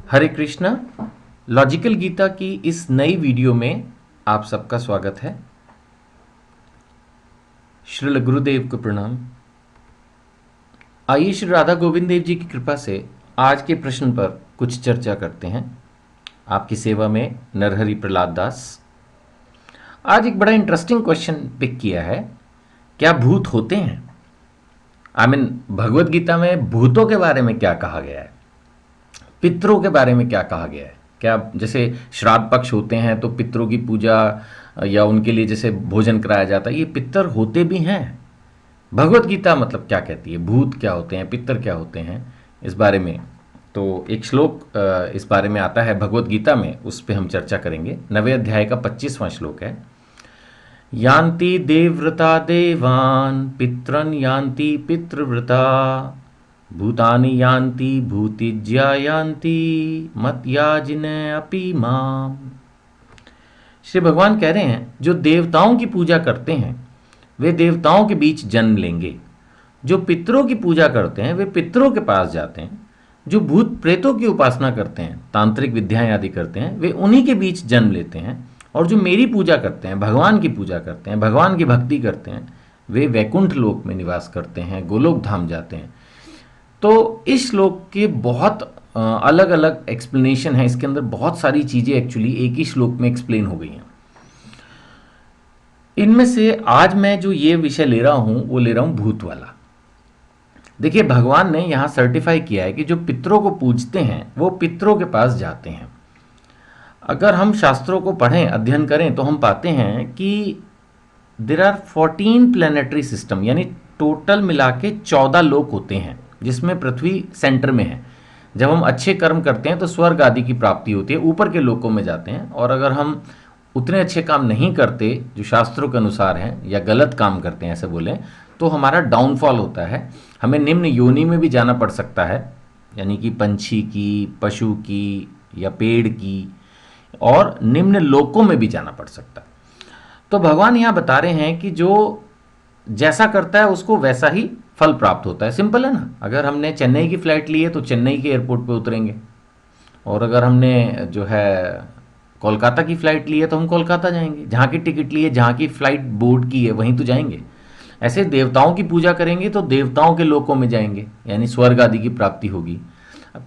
हरे Krishna. Logical Gita की इस नई वीडियो में आप सबका स्वागत है। श्रील गुरुदेव को प्रणाम। आइए श्री राधा गोविंद देव जी की कृपा से आज के प्रश्न पर कुछ चर्चा करते हैं। आपकी सेवा में नरहरि प्रहलाद दास। आज एक बड़ा इंटरेस्टिंग क्वेश्चन पिक किया है, क्या भूत होते हैं? भगवत गीता में भूतों के बारे में क्या कहा गया है, पितरों के बारे में क्या कहा गया है? क्या जैसे श्राद्ध पक्ष होते हैं तो पितरों की पूजा या उनके लिए जैसे भोजन कराया जाता है, ये पितर होते भी हैं? भगवत गीता मतलब क्या कहती है, भूत क्या होते हैं, पितर क्या होते हैं, इस बारे में तो एक श्लोक इस बारे में आता है भगवत गीता में, उस पर हम चर्चा करेंगे। 9वें अध्याय का 25वां श्लोक है, यान्ति देवव्रता देवान् पितरन् यान्ति पितृव्रता भूतानि यान्ति भूतिज्या यान्ति मत्याजिने अपि माम। श्री भगवान कह रहे हैं जो देवताओं की पूजा करते हैं वे देवताओं के बीच जन्म लेंगे, जो पितरों की पूजा करते हैं वे पितरों के पास जाते हैं, जो भूत प्रेतों की उपासना करते हैं, तांत्रिक विद्याएं आदि करते हैं, वे उन्हीं के बीच जन्म लेते हैं, और जो मेरी पूजा करते हैं, भगवान की पूजा करते हैं, भगवान की भक्ति करते हैं, वे वैकुंठ लोक में निवास करते हैं, गोलोक धाम जाते हैं। तो इस श्लोक के बहुत अलग अलग एक्सप्लेनेशन है, इसके अंदर बहुत सारी चीज़ें एक्चुअली एक ही श्लोक में एक्सप्लेन हो गई हैं। इनमें से आज मैं जो ये विषय ले रहा हूँ वो ले रहा हूँ भूत वाला। देखिए, भगवान ने यहाँ सर्टिफाई किया है कि जो पितरों को पूजते हैं वो पितरों के पास जाते हैं। अगर हम शास्त्रों को पढ़ें, अध्ययन करें, तो हम पाते हैं कि देर आर 14 प्लैनेटरी सिस्टम, यानी टोटल मिला के 14 लोक होते हैं, जिसमें पृथ्वी सेंटर में है। जब हम अच्छे कर्म करते हैं तो स्वर्ग आदि की प्राप्ति होती है, ऊपर के लोकों में जाते हैं। और अगर हम उतने अच्छे काम नहीं करते जो शास्त्रों के अनुसार हैं, या गलत काम करते हैं ऐसे बोलें, तो हमारा डाउनफॉल होता है, हमें निम्न योनि में भी जाना पड़ सकता है, यानी कि पंछी की, पशु की या पेड़ की, और निम्न लोकों में भी जाना पड़ सकता है। तो भगवान यहाँ बता रहे हैं कि जो जैसा करता है उसको वैसा ही फल प्राप्त होता है। सिंपल है ना। अगर हमने चेन्नई की फ़्लाइट ली है तो चेन्नई के एयरपोर्ट पे उतरेंगे, और अगर हमने जो है कोलकाता की फ़्लाइट ली है तो हम कोलकाता जाएंगे। जहाँ की टिकट ली है, जहाँ की फ़्लाइट बोर्ड की है, वहीं तो जाएंगे। ऐसे देवताओं की पूजा करेंगे तो देवताओं के लोकों में जाएंगे, यानी स्वर्ग आदि की प्राप्ति होगी।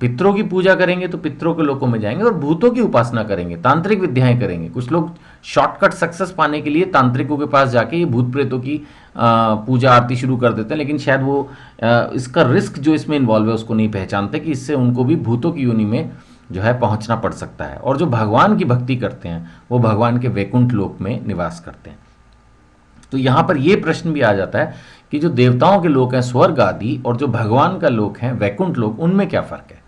पितरों की पूजा करेंगे तो पितरों के लोकों में जाएंगे, और भूतों की उपासना करेंगे, तांत्रिक विद्याएं करेंगे। कुछ लोग शॉर्टकट सक्सेस पाने के लिए तांत्रिकों के पास जाके ये भूत प्रेतों की पूजा आरती शुरू कर देते हैं, लेकिन शायद वो इसका रिस्क जो इसमें इन्वॉल्व है उसको नहीं पहचानते कि इससे उनको भी भूतों की योनि में जो है पहुंचना पड़ सकता है। और जो भगवान की भक्ति करते हैं वो भगवान के वैकुंठ लोक में निवास करते हैं। तो यहाँ पर यह प्रश्न भी आ जाता है कि जो देवताओं के लोक हैं स्वर्ग आदि, और जो भगवान का लोक है वैकुंठ लोक, उनमें क्या फ़र्क है?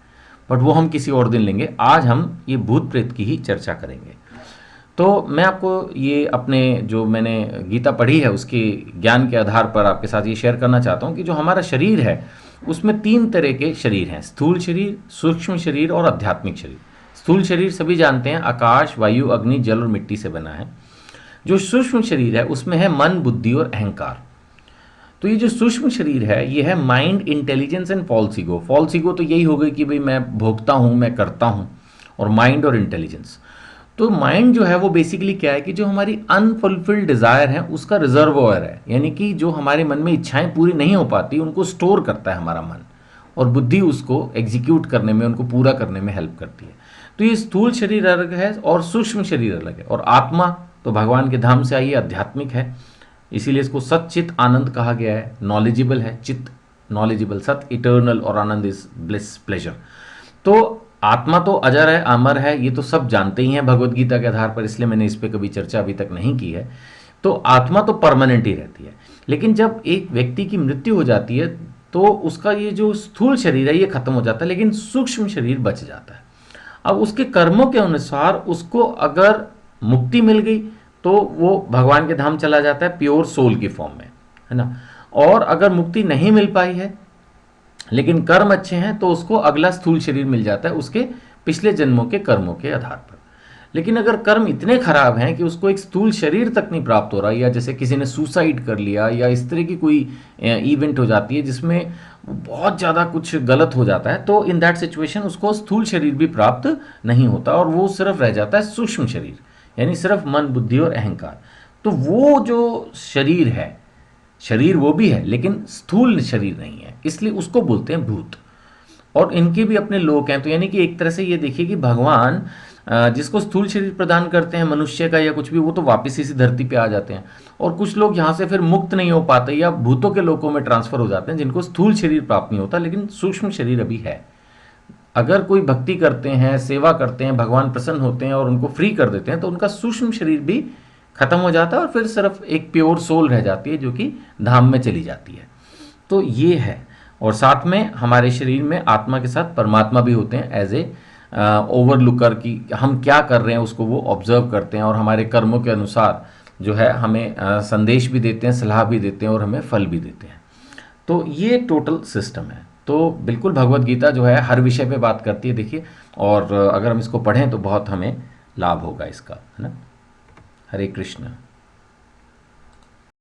बट वो हम किसी और दिन लेंगे। आज हम ये भूत प्रेत की ही चर्चा करेंगे। तो मैं आपको ये अपने जो मैंने गीता पढ़ी है उसके ज्ञान के आधार पर आपके साथ ये शेयर करना चाहता हूँ कि जो हमारा शरीर है उसमें 3 तरह के शरीर हैं, स्थूल शरीर, सूक्ष्म शरीर और आध्यात्मिक शरीर। स्थूल शरीर सभी जानते हैं, आकाश, वायु, अग्नि, जल और मिट्टी से बना है। जो सूक्ष्म शरीर है उसमें है मन, बुद्धि और अहंकार। तो ये जो सूक्ष्म शरीर है ये है mind, intelligence and false ego. False ego तो यही हो गई कि भाई मैं भोगता हूँ, मैं करता हूँ, और माइंड और इंटेलिजेंस। तो माइंड जो है वो बेसिकली क्या है कि जो हमारी अनफुलफिल्ड डिज़ायर है उसका रिजर्वोयर है, यानी कि जो हमारे मन में इच्छाएं पूरी नहीं हो पाती उनको स्टोर करता है हमारा मन, और बुद्धि उसको एग्जीक्यूट करने में, उनको पूरा करने में हेल्प करती है। तो ये स्थूल शरीर अलग है और सूक्ष्म शरीर अलग है। और आत्मा तो भगवान के धाम से आई है, आध्यात्मिक है, इसीलिए इसको सच्चित आनंद कहा गया है। नॉलेजेबल है, चित्त नॉलेजेबल, सत इटर्नल, और आनंद इज ब्लिस, प्लेजर। तो आत्मा तो अजर है, अमर है, ये तो सब जानते ही हैं भगवत गीता के आधार पर, इसलिए मैंने इस पर कभी चर्चा अभी तक नहीं की है। तो आत्मा तो परमानेंट ही रहती है, लेकिन जब एक व्यक्ति की मृत्यु हो जाती है तो उसका ये जो स्थूल शरीर है ये खत्म हो जाता है, लेकिन सूक्ष्म शरीर बच जाता है। अब उसके कर्मों के अनुसार उसको अगर मुक्ति मिल गई तो वो भगवान के धाम चला जाता है प्योर सोल की फॉर्म में, है ना। और अगर मुक्ति नहीं मिल पाई है लेकिन कर्म अच्छे हैं तो उसको अगला स्थूल शरीर मिल जाता है उसके पिछले जन्मों के कर्मों के आधार पर। लेकिन अगर कर्म इतने खराब हैं कि उसको एक स्थूल शरीर तक नहीं प्राप्त हो रहा, या जैसे किसी ने सुसाइड कर लिया, या इस तरह की कोई इवेंट हो जाती है जिसमें बहुत ज़्यादा कुछ गलत हो जाता है, तो इन दैट सिचुएशन उसको स्थूल शरीर भी प्राप्त नहीं होता और वो सिर्फ रह जाता है सूक्ष्म शरीर, यानी सिर्फ मन, बुद्धि और अहंकार। तो वो जो शरीर है, शरीर वो भी है लेकिन स्थूल शरीर नहीं है, इसलिए उसको बोलते हैं भूत। और इनके भी अपने लोक हैं। तो यानी कि एक तरह से ये देखिए कि भगवान जिसको स्थूल शरीर प्रदान करते हैं मनुष्य का या कुछ भी, वो तो वापस इसी धरती पे आ जाते हैं। और कुछ लोग यहाँ से फिर मुक्त नहीं हो पाते या भूतों के लोकों में ट्रांसफर हो जाते हैं, जिनको स्थूल शरीर प्राप्त नहीं होता लेकिन सूक्ष्म शरीर अभी है। अगर कोई भक्ति करते हैं, सेवा करते हैं, भगवान प्रसन्न होते हैं और उनको फ्री कर देते हैं, तो उनका सूक्ष्म शरीर भी खत्म हो जाता है और फिर सिर्फ एक प्योर सोल रह जाती है जो कि धाम में चली जाती है। तो ये है। और साथ में हमारे शरीर में आत्मा के साथ परमात्मा भी होते हैं एज ए ओवरलुकर, की हम क्या कर रहे हैं उसको वो ऑब्जर्व करते हैं और हमारे कर्मों के अनुसार जो है हमें संदेश भी देते हैं, सलाह भी देते हैं और हमें फल भी देते हैं। तो ये टोटल सिस्टम है। तो बिल्कुल भगवत गीता जो है हर विषय पे बात करती है, देखिए। और अगर हम इसको पढ़ें तो बहुत हमें लाभ होगा इसका, है ना। हरे कृष्ण।